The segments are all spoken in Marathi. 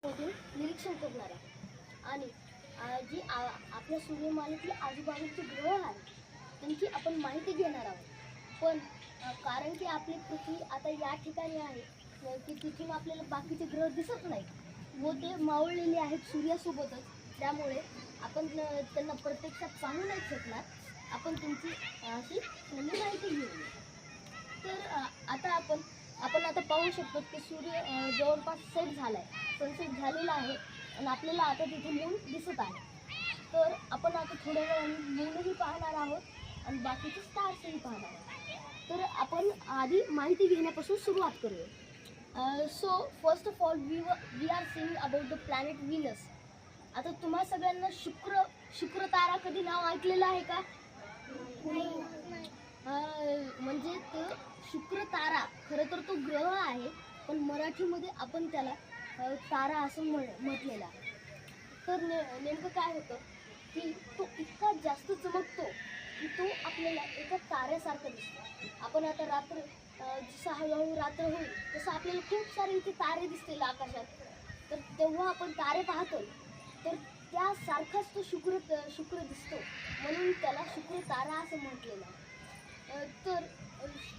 मधून निरीक्षण करणार आहोत आणि जी आपल्या सूर्यमालेतील आजूबाजूचे ग्रह आहेत त्यांची आपण माहिती घेणार आहोत. पण कारण की आपली पृथ्वी आता या ठिकाणी आहे की तिथून आपल्याला बाकीचे ग्रह दिसत नाहीत व ते मावळलेले आहेत सूर्यासोबतच, त्यामुळे आपण त्यांना प्रत्यक्षात पाहू नाही शकणार. आपण तुमची अशी माहिती घेऊया. तर आता आपण आता पाहू शकतो की सूर्य जवळपास सेट झाला आहे, सनसेट झालेला आहे आणि आपल्याला आता तिथे मून दिसत आहे. तर आपण आता थोड्या वेळाने मूनही पाहणार आहोत आणि बाकीचे स्टार्सही पाहणार आहोत. तर आपण आधी माहिती घेण्यापासून सुरुवात करूया. So first of all we are seeing about the planet Venus. आता तुम्हा सगळ्यांना शुक्र तारा कधी नाव ऐकलेलं आहे का? म्हणजे तो शुक्र तारा खरं तर तो ग्रह आहे, पण मराठीमध्ये आपण त्याला तारा असं म्हटलेलं आहे. तर नेमकं काय होतं की तो इतका जास्त चमकतो की तो आपल्याला एका ताऱ्यासारखा दिसतो. आपण आता रात्र जसं हळूहळू रात्र होईल तसं आपल्याला खूप सारे इथे तारे दिसतील आकाशात. तर तेव्हा आपण तारे पाहतो तर त्यासारखाच तो शुक्र दिसतो, म्हणून त्याला शुक्र तारा असं म्हटलेलं आहे. तर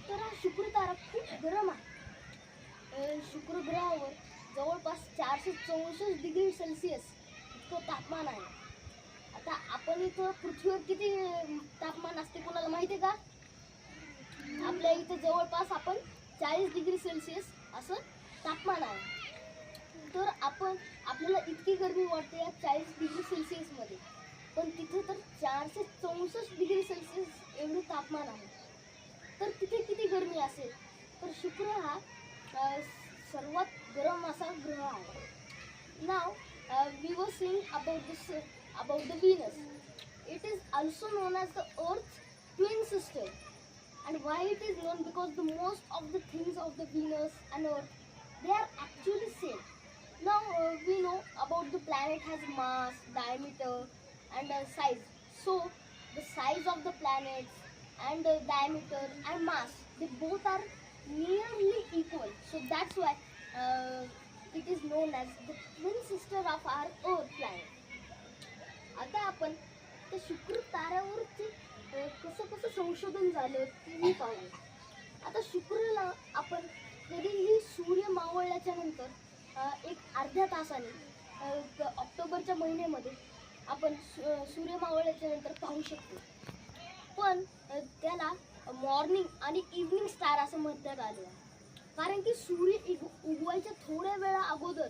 हा शुक्र तारा खूप गरम आहे. शुक्र ग्रहावर जवळपास 464 डिग्री सेल्सिअस इतकं तापमान आहे. आता आपण इथं पृथ्वीवर किती तापमान असते कोणाला माहिती आहे का? आपल्या इथं जवळपास आपण 40 डिग्री सेल्सिअस असं तापमान आहे. तर आपल्याला इतकी गरमी वाटते या 40 डिग्री सेल्सिअसमध्ये, पण तिथे तर 464 डिग्री सेल्सिअस एवढे तापमान आहे. तर तिथे किती गरमी असेल. तर शुक्र हा सर्वात गरम असा ग्रह आहे. Now we were seeing about the Venus. It is also known as the Earth's twin sister. And why it is known? Because the most of the things of the Venus and Earth, they are actually same. Now we know about the planet has mass, diameter and size. So the size of the planets and diameter and mass, they both are nearly equal. So that's why it is known as the twin sister of our Earth planet. आता आपण त्या शुक्र ताऱ्यावरती कसं संशोधन झालं ते पाहू. आता शुक्रला आपण कधीही सूर्य मावळल्याच्या नंतर एक अर्ध्या तासाने ऑक्टोबरच्या महिन्यामध्ये आपण सूर्य मावळल्याच्या नंतर पाहू शकतो. पण त्याला मॉर्निंग आणि इव्हनिंग स्टार असं म्हणण्यात आलं आहे, कारण की सूर्य उगवायच्या थोड्या वेळा अगोदर